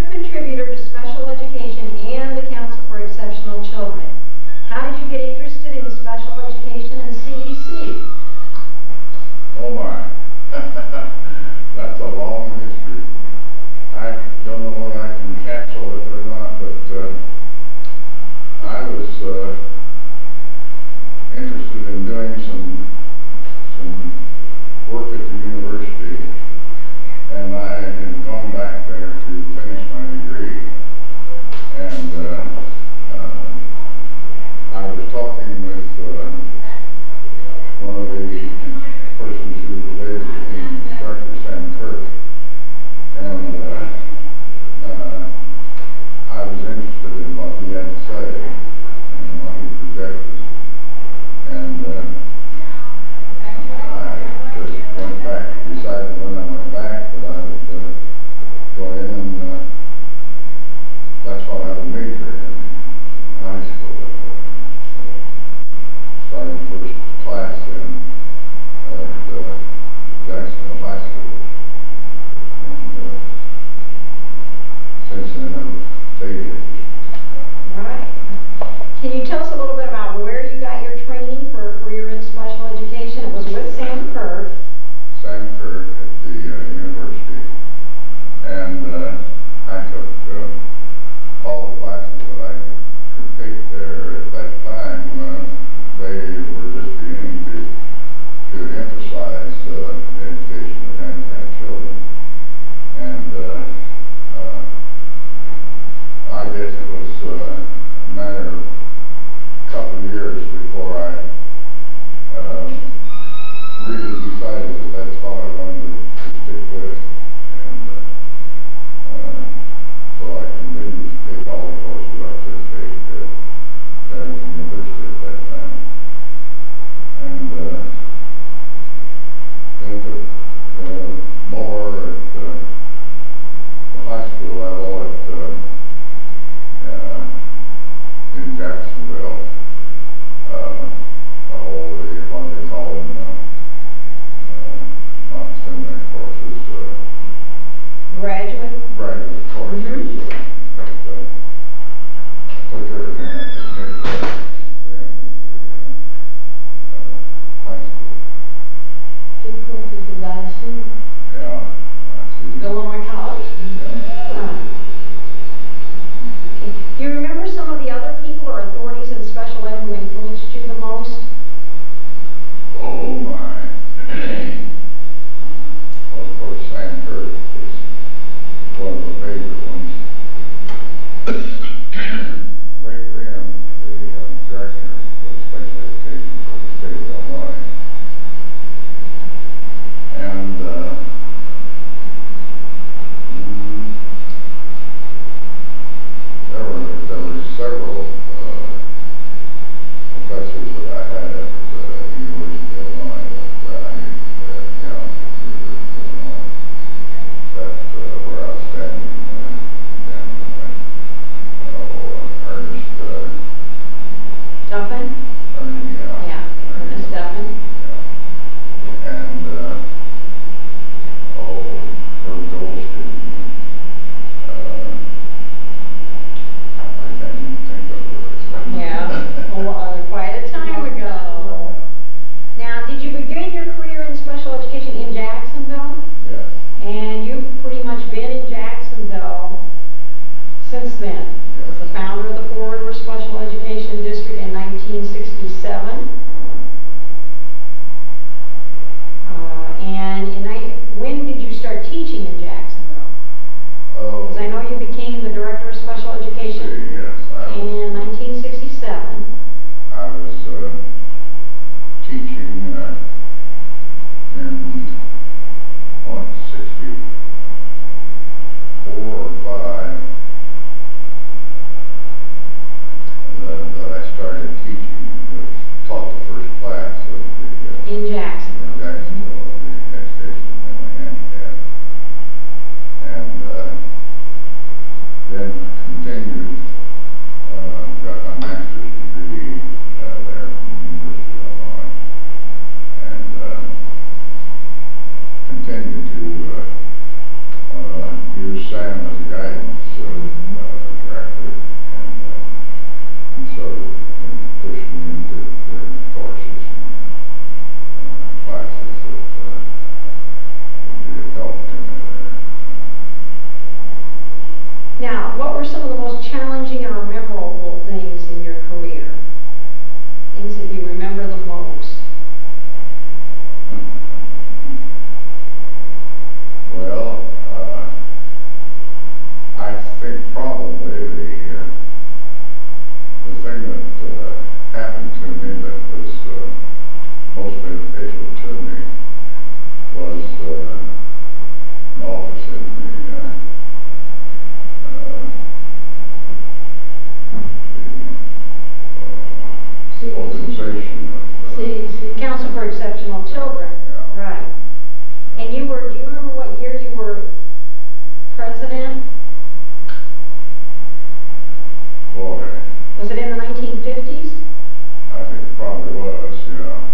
major contributor to special education and the Council for Exceptional Children. How did you get interested in special education and CEC? Oh my, that's a long history. I don't know whether I can capsule it or not, but I was interested in doing some work at the university, and I had gone back there to finish my degree. And I was talking with one of the persons who later became Dr. Sam Kirk, and I was interested in what he had to say and what he projected. And I just went back, decided when I went back that I would go in and that's what I would major in high school. Started first class in at Jacksonville High School. And since then I've stayed here. Right. Can you tell us a little bit about where you got your training for a career in special education? It was with Sam Kirk. Sam Kirk at the university. And I took all the classes that I could take there. At that time, they were just beginning to emphasize the education of handicapped children. And I guess it was a matter of a couple of years before I really decided that that's what I wanted to stick with. And so I continued to take all the courses I could take at Garrison University at that time. And then took more at the high school level in Jacksonville. What they call them, not seminary courses, graduate courses. But I took everything I could take there then at the high school. Good courses at Garrison. Yeah, I see. Illinois College? Yeah. Okay. Do you remember some of the other people or authorities in special ed who influenced you the most? Oh my. Well, of course, Sam Kirk was one of the major ones. Ray Graham, the director of special education for the state of Illinois. And there were several professors that I had at the University of Illinois that were outstanding. Ernest Duffin? Ernie, Yeah, Ernest Duffin. yeah. And Herb Goldstein. I can't even think of the rest. Yeah, well, quite a time ago. Now, did you begin your career in special education in Jacksonville? Yes. And you've pretty much been in Jacksonville since then. Yes. Was the founder of the Fort River Special Education District in 1967. When did you start teaching in Jacksonville? Oh. Because I know you became the Director of Special Education Yes, in 1967. I was teaching in 64 or 5 that I started teaching, taught the first class of the In Jacksonville. Jacksonville, of the education in the handicap, and then continued, got my master's degree there from the University of Illinois, and continued to use Sam as a guidance director, and sort of pushed me into different courses and classes that would help to me there. Now, what were some of the most challenging or memorable things in your career? Things that you remember the most? Well, I think probably the thing that happened to me that was most beneficial to me was an office in the organization of CEC. Council for Exceptional Children. Yeah. Right. And do you remember what year you were president? boy, Was it in the 1950s? I think it probably was, yeah.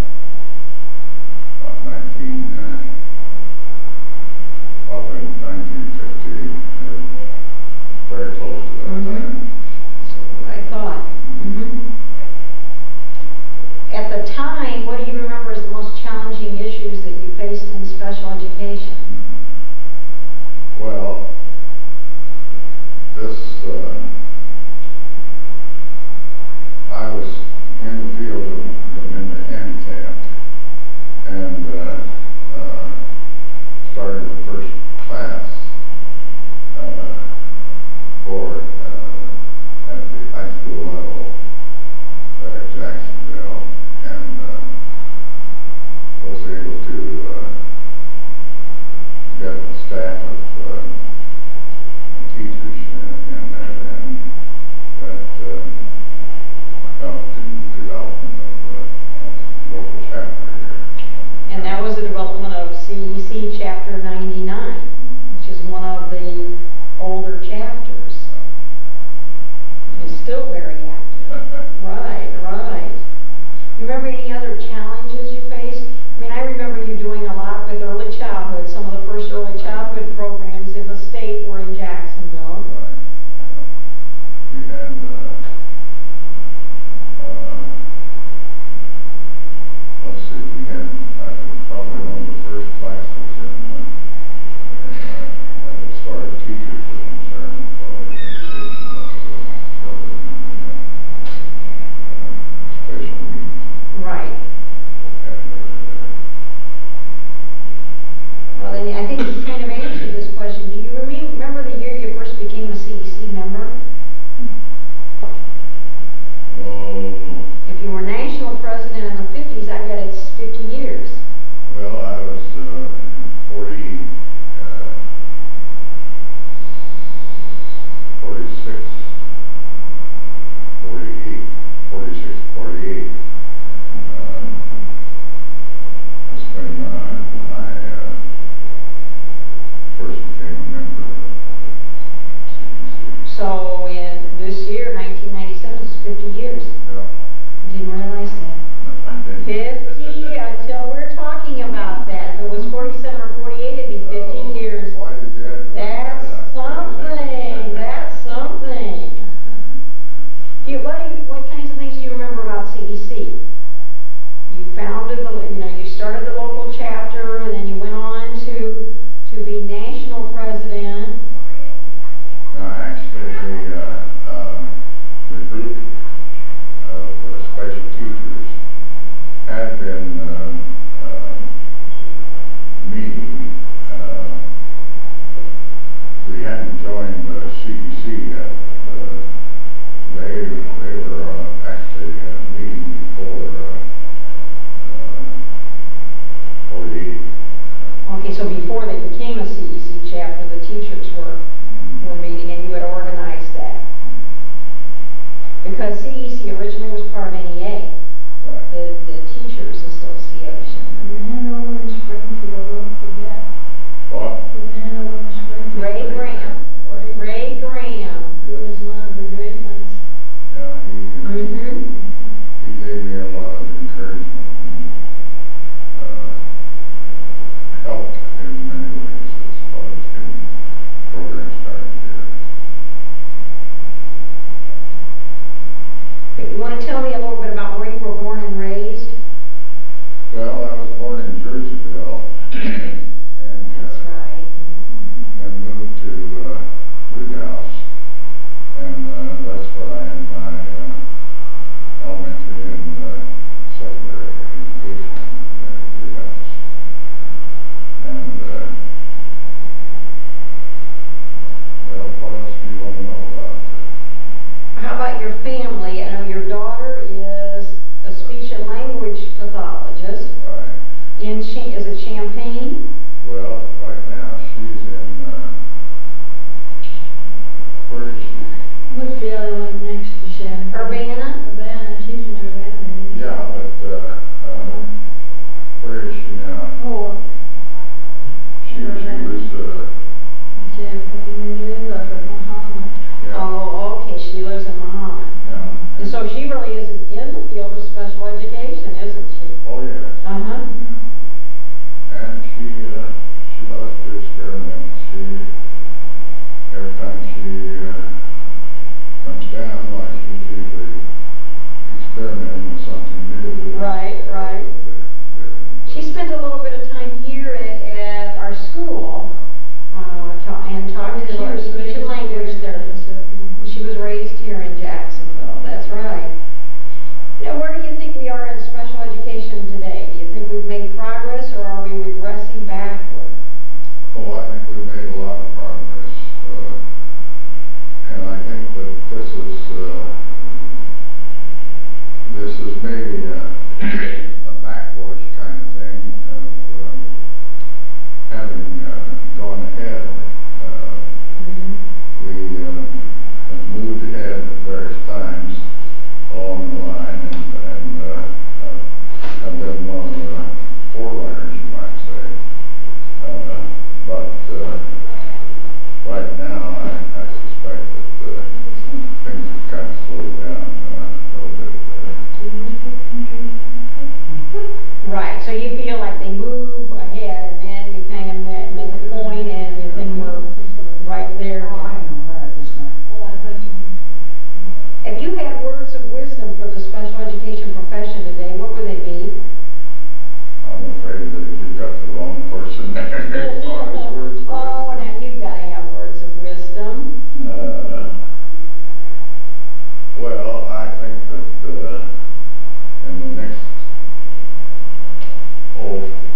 About probably 1950, very close to that time. That's what I thought. At the time, what do you remember as the most challenging issues that you faced in special education? Well, I was in the field of the handicapped, and started the first class for at the high school level there at Jacksonville, and was able to get a staff of teachers in there then that helped in the development of local chapter here. And that was the development of CEC Chapter 99, which is one of the older chapters. It's still very active. Right, right. You remember any other challenges you faced? I mean, I remember you doing a lot with early childhood. Some of the first early childhood programs in the state were in Jacksonville. Right. We had let's see, we had probably one of the first classes as far as teachers were concerned for education of children special needs. Right. Well, then I think you kind of answered this question. Do you remember the year you first became a CEC member? Oh, If you were national president in the 50s, I bet it's 50 years. well, I was 46, 48, 46, 48. That's when I first became a member of CEC. So in this year, 1997, is 50 years. Yeah. Didn't realize that. 50 until we're talking about that. If it was 47 or 48, it'd be 50 years. Why did you have to? That's something. That's something. What kinds of things do you remember about CEC? You founded you started the local chapter, and then you went on to be national president. Actually, the group of special teachers had been meeting. We hadn't joined CEC yet. They were actually meeting before 48. Okay, so before they became a CEC chapter, the teachers were meeting, and you had organized that. Because CEC originally was part of NEA, Right. the Teachers Association. The man over in Springfield, don't forget. What? The man over in Springfield. Ray Graham. Ray Graham. He was one of the great ones. Yeah, he gave me a lot of encouragement and helped in many ways. family. I know your daughter is a speech and language pathologist. Right. Is it Champaign? Well, right now she's in, where is she? What's the other one next to Shannon? Urbana? Urbana, she's in Urbana. Yeah, but, where is she now? Oh, She was, Champaign, they live up at Muhammad. yeah, Oh, okay, she lives in Muhammad. yeah. And so she really isn't in the field of special education, isn't she? Oh, yeah. Uh-huh. And she loves to experiment. Every time she comes down, like she's usually experimenting with something new. Right, right. She spent a little bit of time here at our school, and talked to our speech and language therapist. She was raised here in Jacksonville, that's right. Now, where do you think we are in special education today? Do you think we've made progress, or are we regressing backward? Oh, I think we've made a lot of progress. And I think that this is maybe a backwash kind of thing of having gone ahead. We have moved ahead at various times along the line and have been one of the forerunners, you might say. But right now, I suspect that things have kind of slowed down a little bit. Right, so you feel like they move ahead, and then you kind of make a point, and you think we're right there. If you had words of wisdom for the special education profession today, what would they be? I'm afraid that you've got the wrong person there. As far as words of Oh, wisdom. now you've got to have words of wisdom. Well, I think that in the next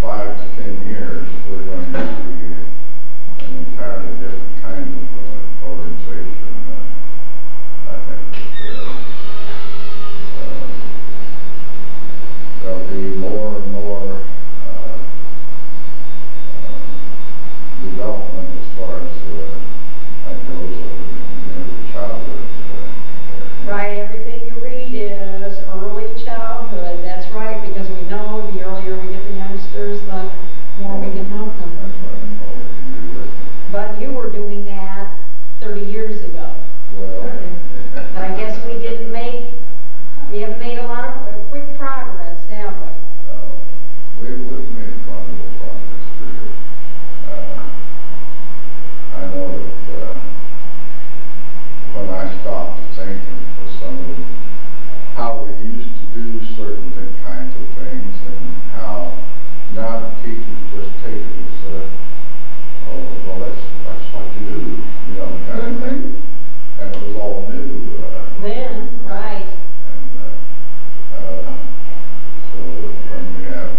5 to 10 years, we're going to see an entirely different kind of organization. I think that there'll be more and more development as far as that goes in the childhood. Right, everything you read is early childhood. That's right, because we know the earlier we get the youngsters, the more we can help them. That's what I'm told. But you were doing that 30 years ago. Well, But I guess we haven't made a lot of quick progress, have we? we've made quite a little progress too. I know that when I stopped to think of some of how we used to do certain kinds of things, and how now the teachers just take it as, oh, well, that's what you do, you know, kind of thing. And it was all new. Then, right. And so when we had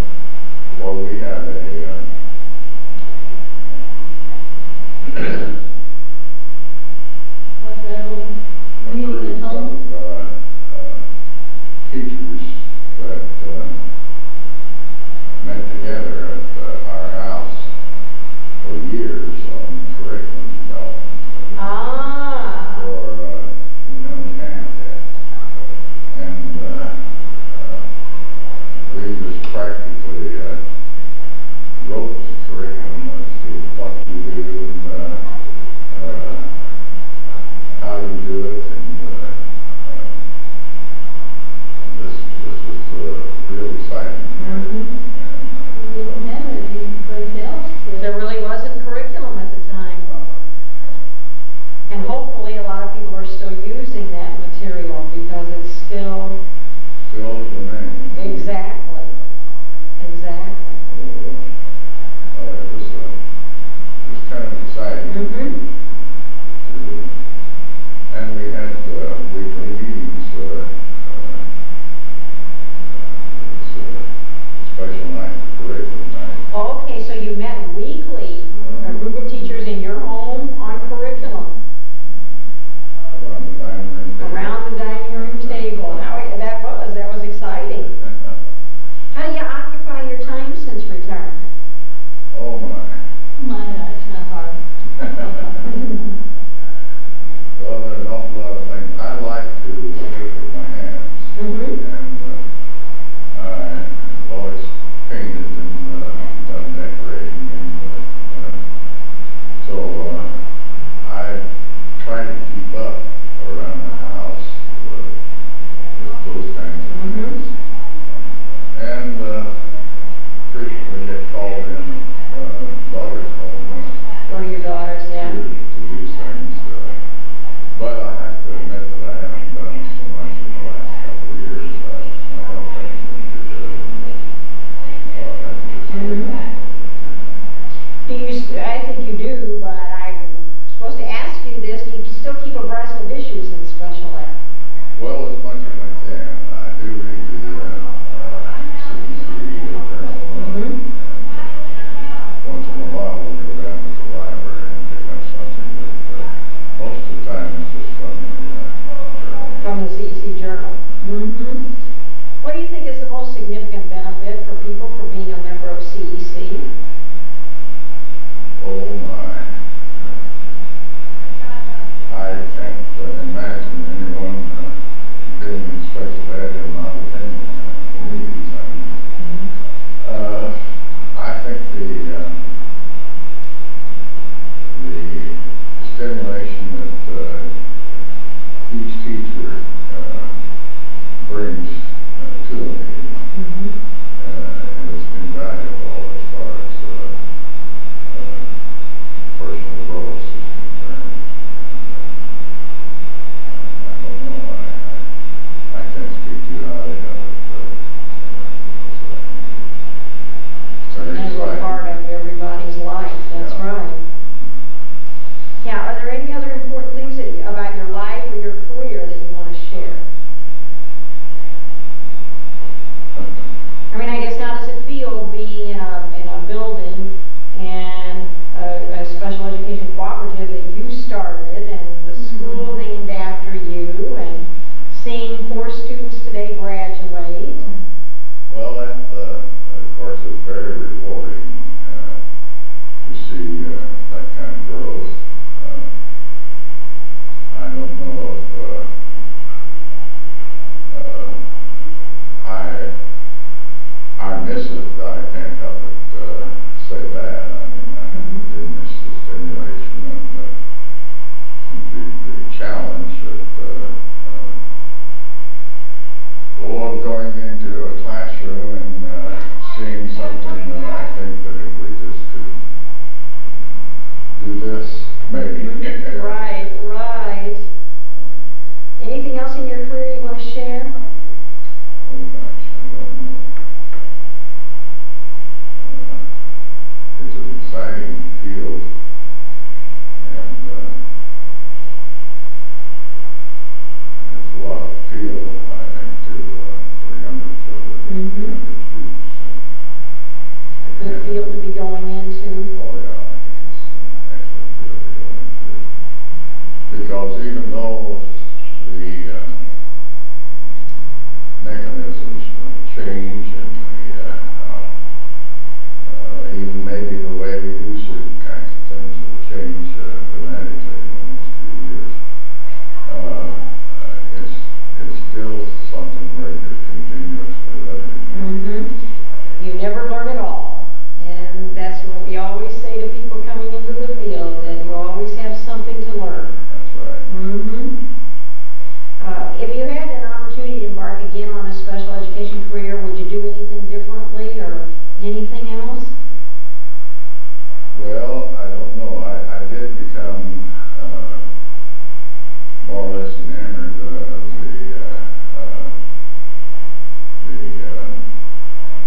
What's that old a meeting group at home? of teachers that met together at our house for years on curriculum development Ah. for handicapped. And we just practically wrote the curriculum as to what you do and how you do it, and this was real exciting. We didn't have it anyplace else. There really wasn't curriculum at the time. And hopefully a lot of people are still using that material because it's still... Still remains. Exactly. Exactly. It was kind of exciting. And we had weekly meetings. Special night, curriculum night. Okay, so you met weekly, a group of teachers in your home on curriculum, Around the dining room table. around the dining room I think you do, but I'm supposed to ask you this. Do you still keep abreast of issues in special ed? Well, as much as I can. I do read the CEC journal. Once in a while, we'll go down to the library and pick up something, but most of the time it's just from the journal. From the CEC journal. What do you think is the most significant benefit for people for being a member of CEC? Oh my. I can't imagine anyone being in special ed and not attending communities. I think the stimulation that each teacher brings to a meeting is invaluable as far as personal growth is concerned. I don't know, I can't speak too highly of it, but it's very As a exciting. part of everybody's life, that's Yeah. right. Yeah, are there any other important things about your life or your career that you want to share? I mean, I guess how does it feel being in a building and a special education cooperative that you started and the school named after you and seeing 4 students today graduate? Well, that, of course, is very rewarding to see that kind of growth. I don't know if I miss it. I can't help but say that. I mean, I do miss the stimulation and the challenge that going into a classroom and seeing something that I think that if we just could do this, maybe. Right, right. Anything else in your career you want to share? Oh gosh, I don't know. It's an exciting field, and it's a lot of appeal, I think, to younger children, younger students. A good field to be going into. Oh yeah, I think it's an excellent field to go into. Because even though the mechanisms change and even maybe the way we do certain kinds of things will change dramatically in the next few years, it's still something where you're continuously learning. You never learn it all. And that's what we always say to people coming into the field, that you always have something to learn. That's right. If you had an opportunity to embark again on a special education career, would you do anything differently or anything else? Well, I don't know. I did become more or less enamored of the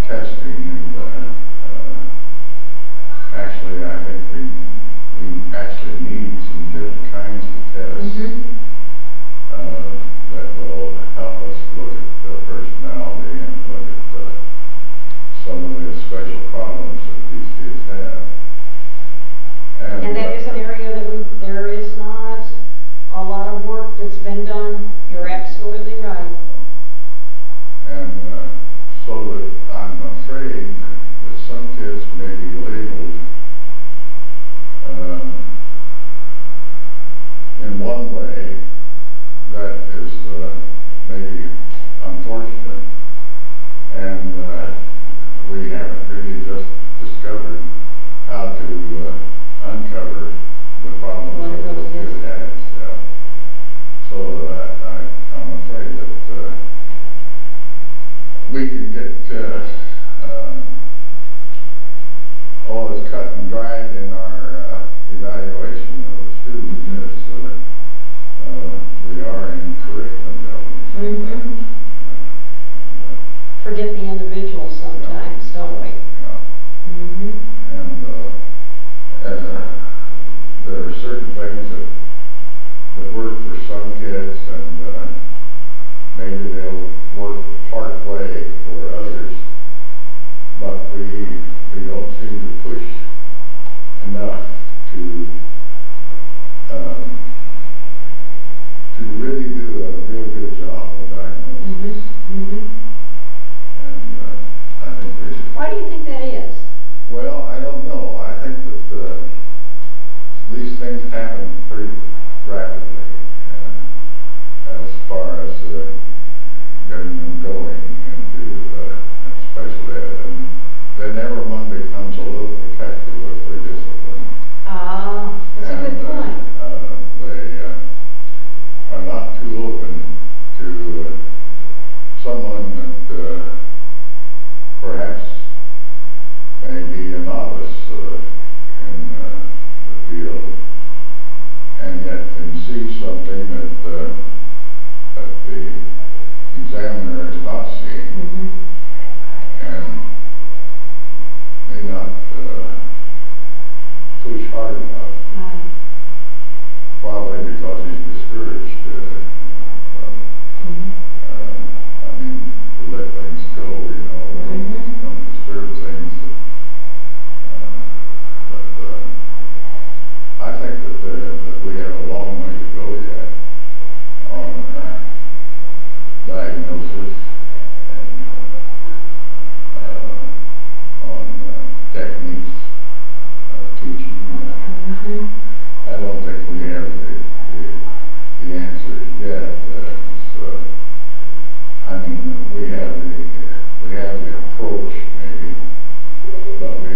testing, and actually I think we actually need some different kinds of tests that will help us look at personality and look at some of the special problems that these kids have. And that is an area that there is not a lot of work that's been done. You're absolutely right. And so that I'm afraid that some kids may be labeled in one way that is maybe unfortunate, and we haven't really just discovered how to uncover the problems that this kid has. So I'm afraid that we can get all as cut and dried in our evaluation of a student as we are in curriculum development. Forget the individual sometimes, don't we? Yeah. And certain things that work for some kids, and maybe they'll work part way for others, but we don't seem to push enough to really do a real good job of diagnosis. And I think Why do you think that is? well, I don't know. I think that these things happen pretty rapidly as far as getting them going into special ed, and then everyone becomes a little protective of their discipline. Ah, that's a good point. They are not too open to someone that perhaps may be a novice in the field, and yet can see something that the examiner is not seeing, and may not push hard enough. Right. Probably because he's discouraged I mean, to let things go, you know, don't disturb things. But I think that we have a long way to go yet on diagnosis and on techniques of teaching. I don't think we have the answers yet. I mean, we have the approach maybe, but we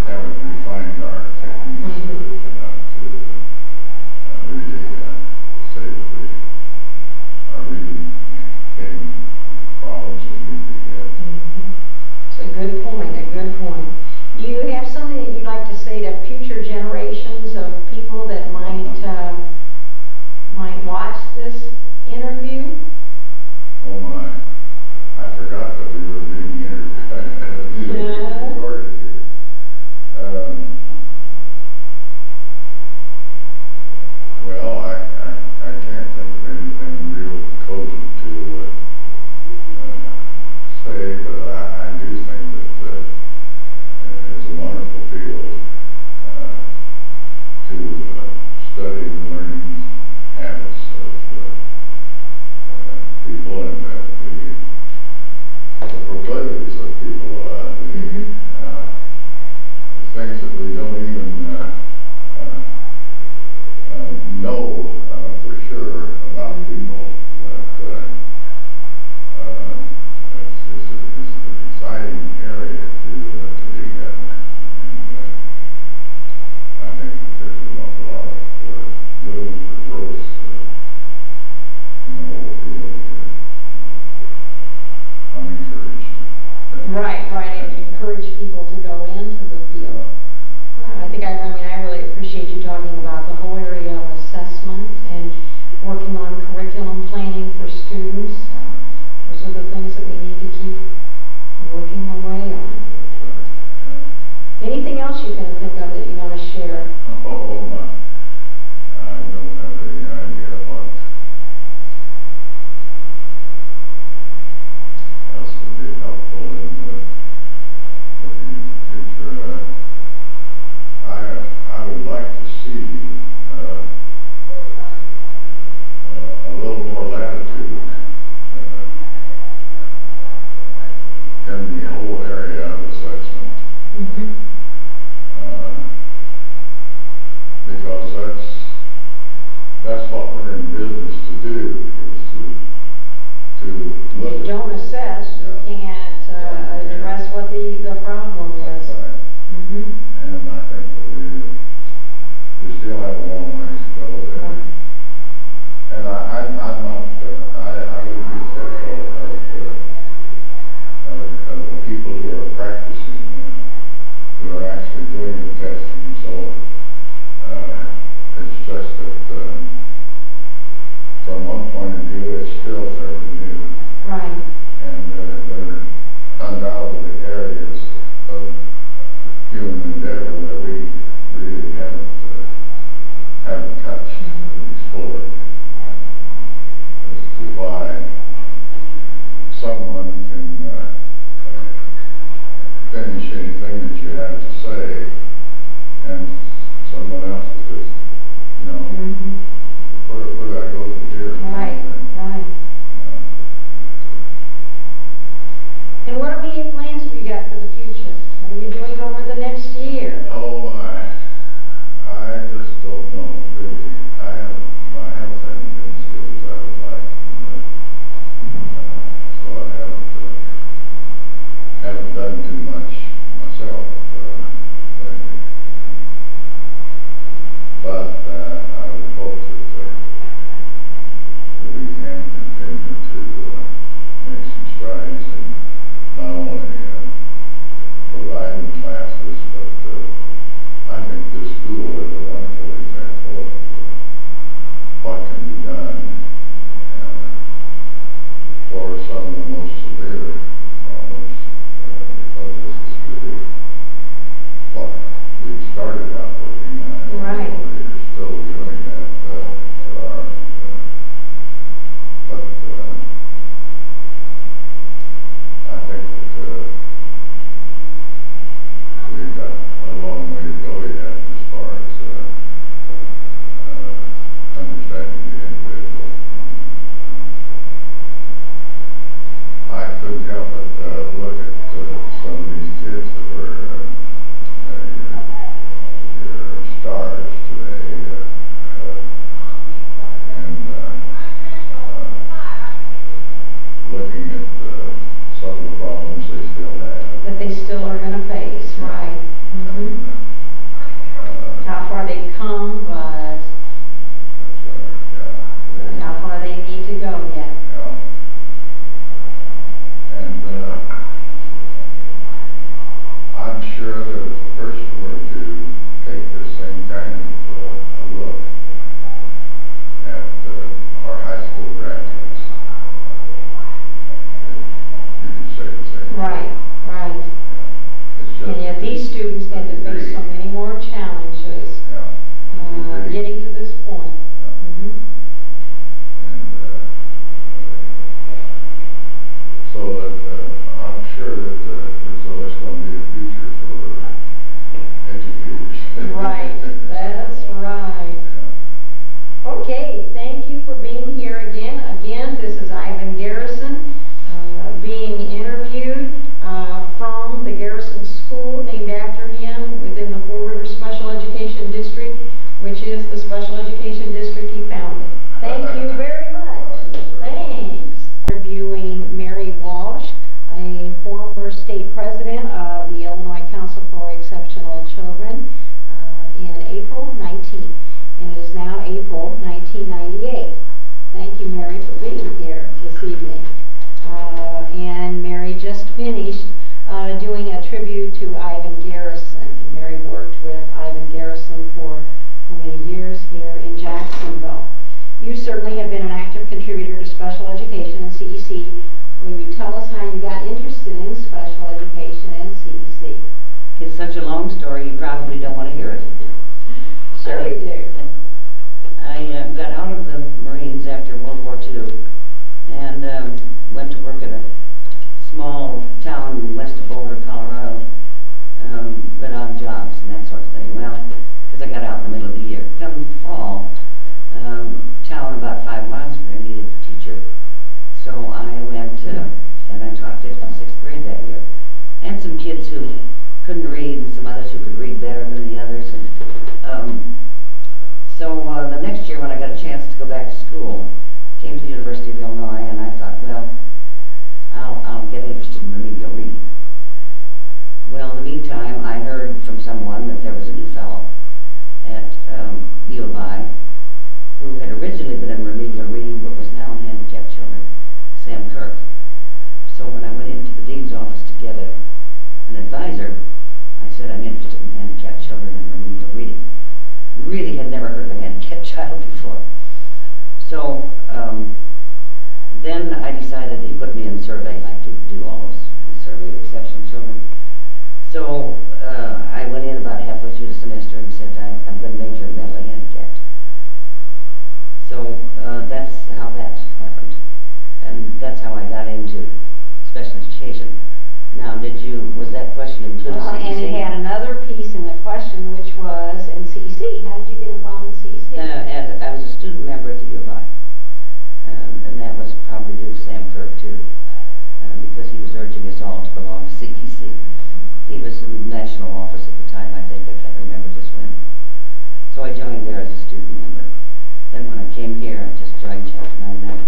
haven't refined our techniques enough to really say that we are really getting problems that need to be hit. It's a good point, a good point. Do you have something that you'd like to say to future generations of people that might watch this interview? Oh my, I forgot that we were being recorded here. Well, I can't think of anything real cogent to say, but I do think that it's a wonderful field to study the learning habits of people and the proclivities of people, the things that we don't even know for sure about people. But it's an exciting area to be in, and I think that there's a lot of room for growth in the whole field. I'm encouraged. Right, and encourage people to go into the field. Yeah, I really appreciate you talking about the whole area of assessment and working on curriculum planning for students. Those are the things that we need to keep working away on. Anything else you can think of that you want to share? Oh my, I don't have any idea what else would be helpful in looking at the future. I would like to see a little more latitude in the whole area of assessment. Because that's what we're in business to do, is to look If you don't assess, you can't address what the problem is. That's right. And I think that we still have a long way to go there. And I'm not, I would be critical of the people who are practicing, who are actually doing the testing. So it's just that from one point of view, it's still fairly new. Right. And there are undoubtedly areas of human endeavor that we really haven't much as just, you know, where do I go from here? Right, right. And what immediate plans have you got for the future? What are you doing over the next year? Oh, I just don't know, really. My health hasn't been as good as I would like. So I haven't done too much myself lately. But I would hope that we can continue to make some strides in not only providing classes, but I think this school is a wonderful example of what can be done for some of the most severe problems, because this is really what we started out working on. Right. We're still doing that. There are, but I think that we've got a long way to go yet as far as understanding the individual. I couldn't help but look at some of these kids that were your stars today, and looking at some of the problems they still have. That they still are going to face, right? How far they've come, but That's right, yeah. how far they need to go yet. Yeah. And I'm sure that if a person were to take the same kind of a look at our high school graduates, you could say the same thing. Right, right. It's just And yet these students had to face so many more challenges getting to this point. And so that I'm sure that there's always going to be a future for educators. Right, that's right. Okay, thank you for being here again. Again, this is Ivan Garrison being interviewed from the Garrison School, named after him, within the Four Rivers Special Education District, which is the special education district he founded. Thank you very much. Thanks. Interviewing Mary Walsh, a former state president of the Illinois Council for Exceptional Children, in April 19, and it is now April 1998. Thank you, Mary, for being here this evening. And Mary just finished doing a tribute to Ivan Garrison. Mary worked with Ivan Garrison for many years here in Jacksonville. You certainly have been an active contributor to special education and CEC. Will you tell us how you got interested in special education and CEC? It's such a long story, you probably don't want to hear it. Sure we do. I got out of the Marines after World War II and went to work at a small town west of Boulder, Colorado, but odd jobs and that sort of thing. Well, because I got out in the middle of the year. Come fall, town about 5 miles from there needed a teacher. So I went and I taught 5th and 6th grade that year. And some kids who couldn't read and some others who could read better than the others. And so the next year when I got a chance to go back to school, came to the University of Illinois, and I thought, well, I'll get interested in remedial reading. Well, in the meantime, I heard from someone that there was a new fellow at U of I who had originally been in remedial reading but was now in handicapped children, Sam Kirk. So when I went into the dean's office to get an advisor, I said I'm interested in handicapped children and remedial reading. Really had never heard of a handicapped child before. So then I decided he put me in survey, like you do all those survey of exceptional children. So I went in about halfway through the semester and said I'm going to major in mentally handicapped. So that's how that happened, and that's how I got into special education. Now, was that question include CEC? And it had another piece in the question, which was in CEC. How did you probably due to Sam Kirk too, because he was urging us all to belong to CEC. He was in national office at the time, I think. I can't remember just when. So I joined there as a student member. Then when I came here, I just joined Chapter 99.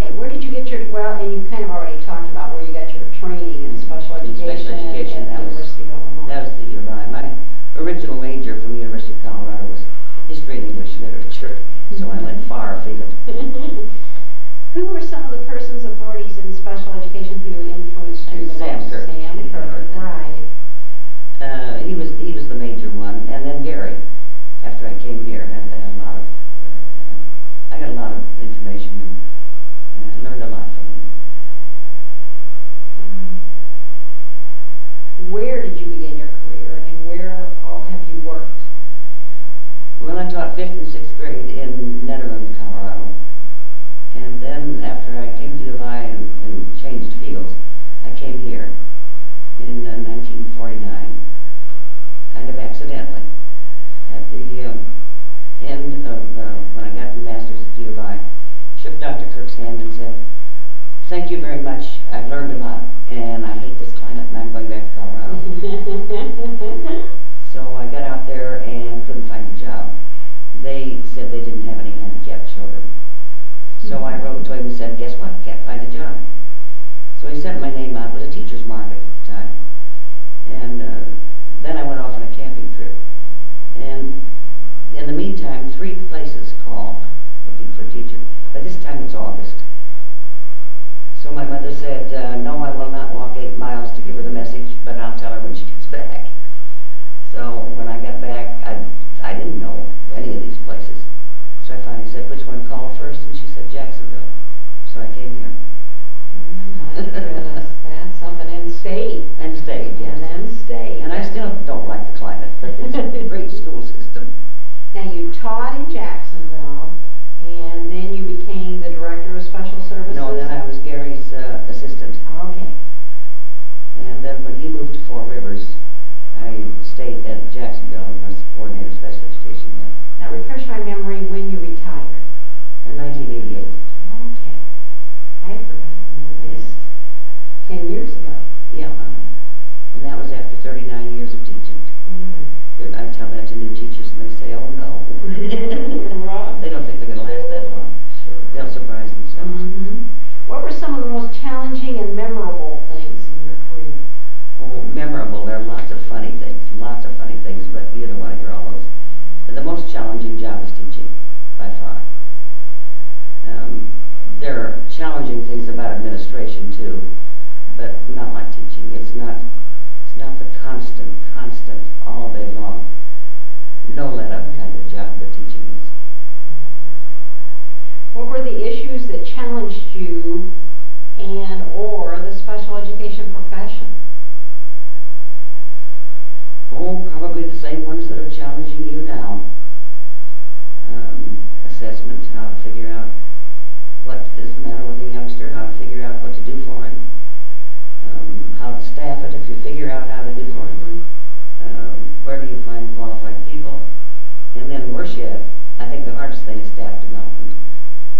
Okay, where did you get your, well, and you kind of already talked about where you got your training in special education, at the University of Illinois. That was the U of I. My original major from the University of Colorado was history and English literature, so I went far afield. Who were some of the persons, authorities in special education who influenced you the most? Sam Kirk. Sam Kirk, right. He was the major one, and then Gary. After I came here, I got a lot of information and learned a lot from him. Where did you begin your career, and where all have you worked? Well, I taught 5th and 6th grade in Nederland, Colorado. And then after I came to U of I and changed fields, I came here in 1949, kind of accidentally. At the end of when I got the master's at U of I, shook Dr. Kirk's hand and said, "Thank you very much. I've learned a lot, and I hate this climate, and I'm going back to Colorado." So I got out there and couldn't find a job. They said they didn't have any handicapped children. So I wrote to him and said, "Guess what? Can't find a job." So he sent my name out. It was a teacher's market at the time. And then I went off on a camping trip. And in the meantime, 3 places called looking for a teacher. By this time, it's August. So my mother said, "No, I will not walk 8 miles to give her the message, but I'll tell her when she gets back." So when I got back, I didn't know any of these places. So I finally said, "Which one called first?" And she said, "Jacksonville." So I came here. My goodness, that's something. And stayed. And stayed, yes. And then stayed. And I still don't like the climate, but it's a great school system. Now you taught in Jacksonville, and then you became the director of special services? No, then I was Gary's assistant. Okay. And then when he moved to Four Rivers, I stayed at Jacksonville and was coordinator of special education there. Now refresh my memory when you retired. In 1988. Okay. I had forgotten this. 10 years ago. Yeah. And that was after 39 years of teaching. I tell that to new teachers and they say, "Oh no." They don't think they're going to last that long. Sure. They'll surprise themselves. What were some of the most challenging and memorable things in your career? Oh, memorable. There are lots of funny things, but you don't want to hear all those. And the most challenging job is teaching, by far. There are challenging things about administration too, but not like teaching. It's not the constant, all day long, no let-up kind of job that teaching is. What were the issues that challenged you and or the special education profession? Oh, probably the same ones that are challenging you now. Assessment, how to figure out what is the matter with a youngster, how to figure out what to do for him, how to staff it if you figure out how to do for him, where do you find qualified people, and then worse yet, I think the hardest thing is staff development,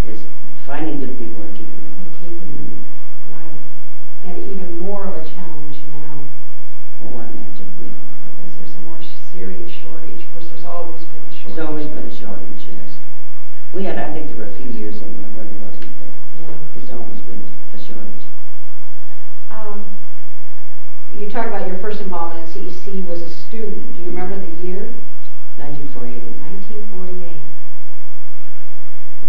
is finding good people and keeping them. Right. And even more of a challenge now. Oh, I imagine, yeah. Because there's a more serious shortage. Of course, there's always been a shortage. There's always been a shortage, yes. I think there were a few years in there where there wasn't, but there's always been a shortage. You talked about your first involvement in CEC was a student. Do you remember the year? 1948. 1948.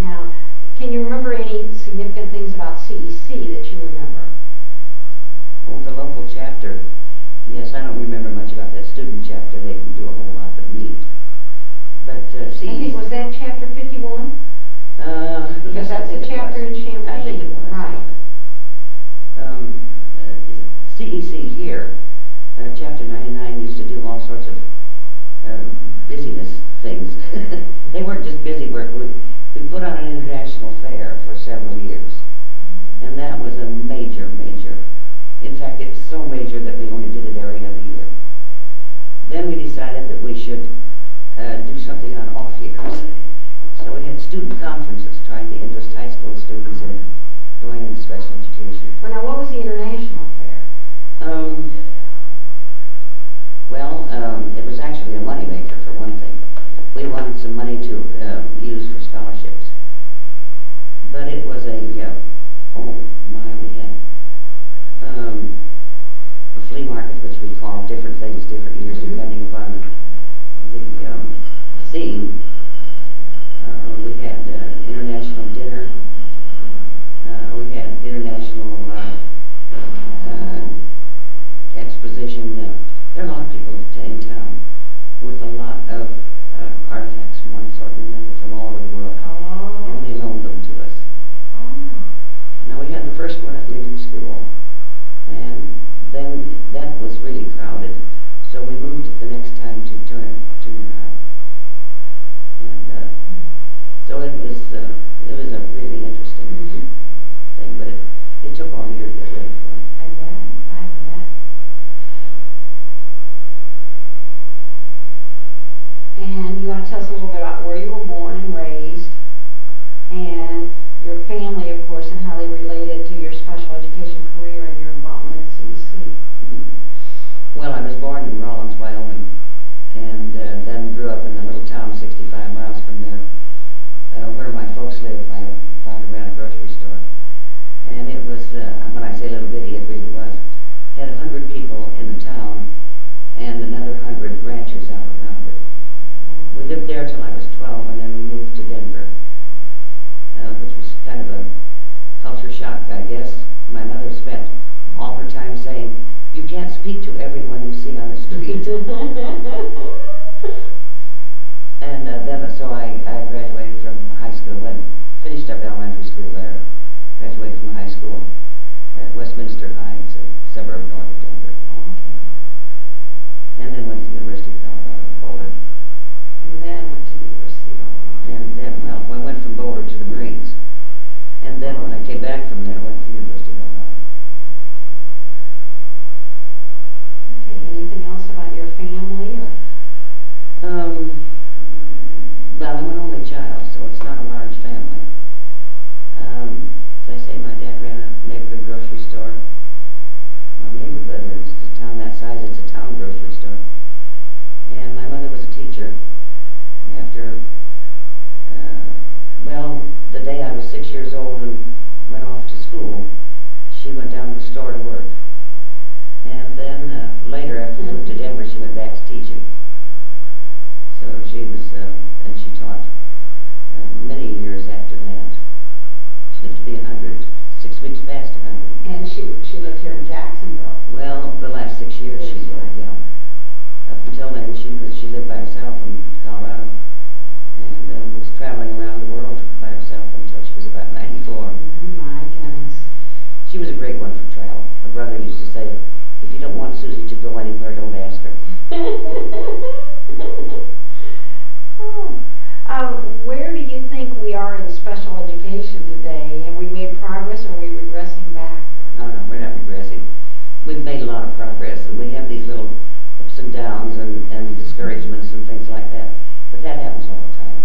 Now, can you remember any significant things about CEC that you remember? Oh, the local chapter. Yes, I don't remember much about that student chapter. They didn't do a whole lot but meet. But CEC... I think, was that chapter 51? Because that's the chapter in Champaign. I think it was. Right. CEC here, chapter 99 used to do all sorts of busyness things. They weren't just busy work. We put on an international fair for several years. And that was a major. In fact, it's so major that we only did it every other year. Then we decided that we should do something on off years. So we had had student conferences trying to interest high school students in going into special education. Well, now, what was the international fair? It was actually a moneymaker for one thing. We wanted some money to use for scholarships. But it was a, we had a flea market, which we called different things different years depending upon the theme. We had international dinner. We had international exposition. There are a lot of people in town with a lot of artifacts from one sort and another from all over the world. Oh. And they loaned them to us. Oh. Now we had the first one at Lincoln School, and then that was really crowded, so we moved it the next time to junior high. And so it was a really interesting thing, but it took all year to get ready for it. I bet. And you want to tell us a little bit about where you were born and raised, and your family, of course, and how they related to your special education career and your involvement in CEC. Well, I was born in Rawlins, Wyoming, and then grew up in a little town 65 miles from there, where my folks lived. My father ran a grocery store, and it was, when I say little bitty, it really was. It had 100 people in the town, and another 100 ranchers out around it. We lived there till I was 12, and then we moved to Denver, which was kind of a culture shock, I guess. My mother spent all her time saying, "You can't speak to everyone you see on the street." And then, so I graduated from high school and finished up elementary school there. Graduated from high school at Westminster Heights, a suburb north of Denver. And then went to the University of Colorado, Boulder. And then went to the University of Illinois. And then, well, I went from Boulder to the Marines. And then when I came back from there, I went to the University of Illinois. Okay, anything else about your family? Or? Well, I'm an only child, so it's not a large family. As I say, my dad ran a neighborhood grocery store. Well, neighborhood, it's a town that size, it's a town grocery store. And my mother was a teacher. After, the day I was 6 years old and went off to school, she went down to the store to work. And then later, after we moved to Denver, she went back to teaching. So she was, and she taught many years after that. She lived to be 100, 6 weeks past 100. And she lived here in Jacksonville. Well, the last 6 years she lived, yeah. Up until then, she lived by herself in Colorado, and was traveling around the world by herself until she was about 94. Oh my goodness. She was a great one for travel. My brother used to say, "If you don't want Susie to go anywhere, don't ask her." Where do you think we are in special education today? Have we made progress, or are we regressing back? No, we're not regressing. We've made a lot of progress, and we have these little ups and downs and discouragements and things like that. But that happens all the time.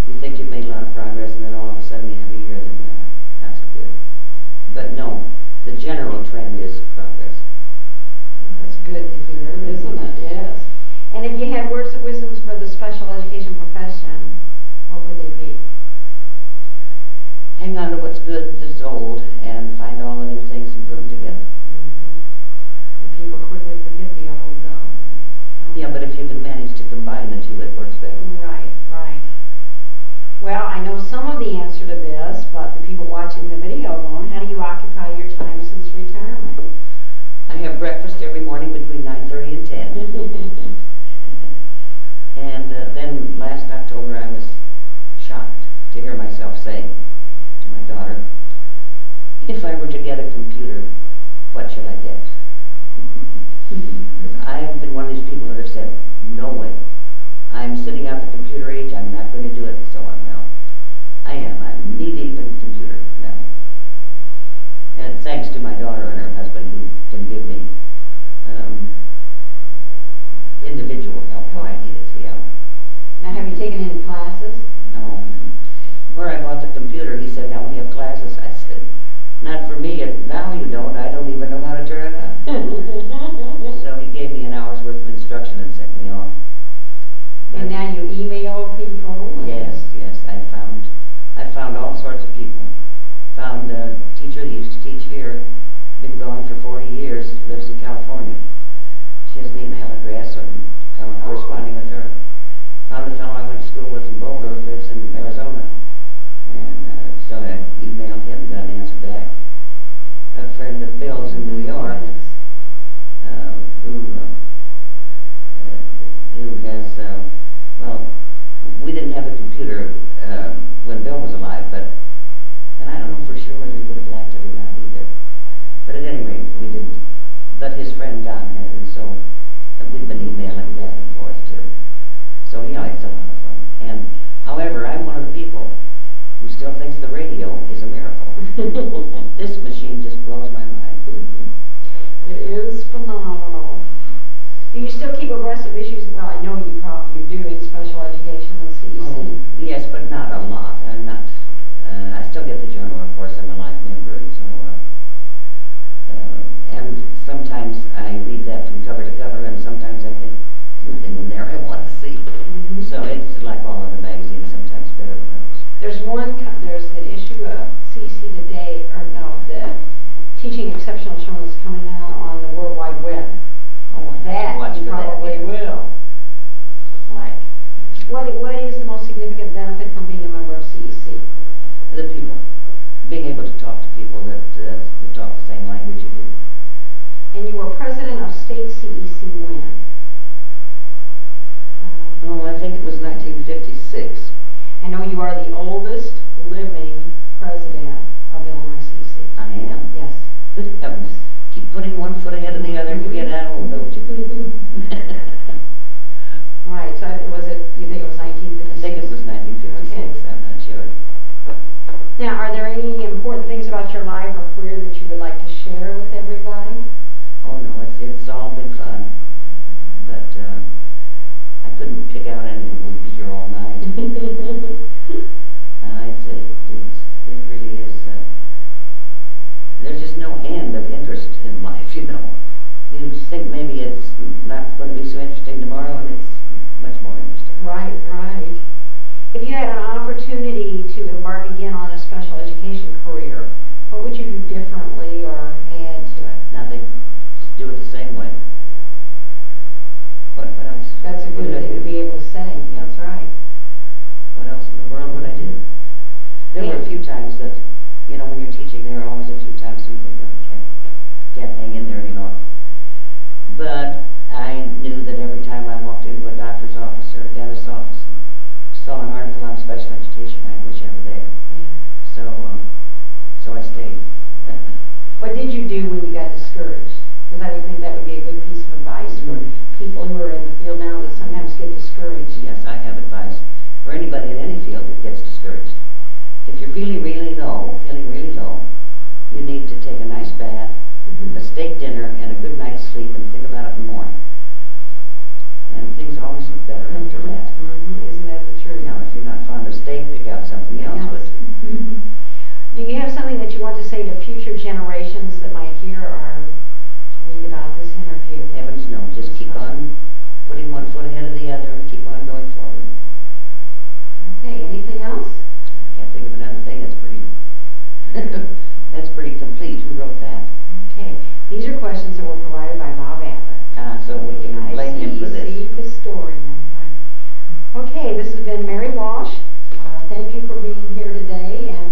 You think you've made a lot of progress, and then all of a sudden you have a year that not so good. But no, the general trend is progress. That's good to hear, isn't it? Yes. And if you had words of wisdom for the special education profession, what would they be? Hang on to what's good that's old, and find all the new things and put them together. And people quickly forget the old, though. Yeah, but if you can manage to combine the two, it works better. Right. Well, I know some of the answer to this, but the people watching the video won't. How do you occupy your time since retirement? I have breakfast every morning between 9:30 and 10. And then last October I was shocked to hear myself say to my daughter, "If I were to get a computer, what should I get?" Because I've been one of these people that have said, "No way. I'm sitting out the computer age, I'm not going to do it," so on. Well, I am. I'm knee-deep in computer now. And thanks to my daughter and her husband who can give me individual help when I need it, yeah. Now, have you taken any classes? No, where I bought the computer. He said, now we have classes. I said, not for me. Now you don't. I don't even know how to turn it on. So he gave me an hour's worth of instruction and sent me off. And now you email people? Yes, yes. I found all sorts of people. Found a teacher that used to teach here, been gone for 40 years, lives in California. She has an email address, so I'm corresponding with her. Found a fellow I went to school with in Boulder, lives in Arizona. And so I emailed him, got an answer back. A friend of Bill's in New York, who has, well, we didn't have a computer when Bill was alive, and I don't know for sure whether he would have liked it or not either. But at any rate, we didn't. But his friend Don had, and so we've been emailing back and forth too. So yeah, it's a lot of fun. And however, I'm one of the people who still thinks the radio is a miracle. This machine just blows my mind. It is phenomenal. Do you still keep abreast of issues? Well, I know you do in special education and CEC. Oh, yes, but not a lot. I'm not. I still get the journal, of course. I'm a life member, and so. And sometimes I read that from cover to cover, and sometimes I think there's nothing in there I want to see. Mm-hmm. So it's like all other magazines, sometimes better than others. There's an issue of CEC Today, or no, the Teaching Exceptional Children that's coming out on the World Wide Web. Oh, I have to watch You for that. probably Yes. will. Like, what is the most significant benefit from being a member of CEC? The people, being able to talk to people that talk the same language you do. And you were president of state CEC when? Oh, I think it was 1956. I know you are the oldest living president of Illinois CEC. I am. Yes. Good heavens. Keep putting one foot ahead of the other and you get that old, don't you? Right, so you think it was 1956? I think it was 1956, okay. I'm not sure. Now, are there any important things about your life or career that you would like to share with everybody? Oh no, it's all been fun. But I couldn't pick out any that would be here all night. It really is, there's just no end of interest in life, you know. You think maybe it's not going to be so interesting tomorrow, and it's much more interesting. Right, right. If you had an opportunity to embark again on a special education career, what would you do differently or add to it? Nothing. Just do it the same way. What else? That's a good thing to be able to say. Yeah. That's right. What else in the world would I do? There were a few times that, you know, when you're teaching, there are always a few times when you think, okay, can't hang in there any longer. But I knew that every time I walked into a doctor's office or a dentist's office and saw an article on special education, I'd wish I were there. Yeah. So I stayed. What did you do when you got discouraged? Because I would think that would be a good piece of advice for people who are in the field now that sometimes get discouraged. Yes, I have advice for anybody in any field that gets discouraged. If you're feeling really low, you need to take a nice bath, a steak dinner, and a good night's sleep, and think about it in the morning. And things always look better after that. Isn't that the truth? Now, if you're not fond of steak, pick out something else. Do you have something that you want to say to future generations that might hear or read about this interview? Heavens no, just keep on putting one foot ahead of the other and keep on going forward. Okay, anything else? I can't think of another thing that's pretty that's pretty complete. Who wrote that? Okay, these are questions that were provided by Bob Abbott. So we can blame him for this. CEC historian. Right. Okay, this has been Mary Walsh. Thank you for being here today, and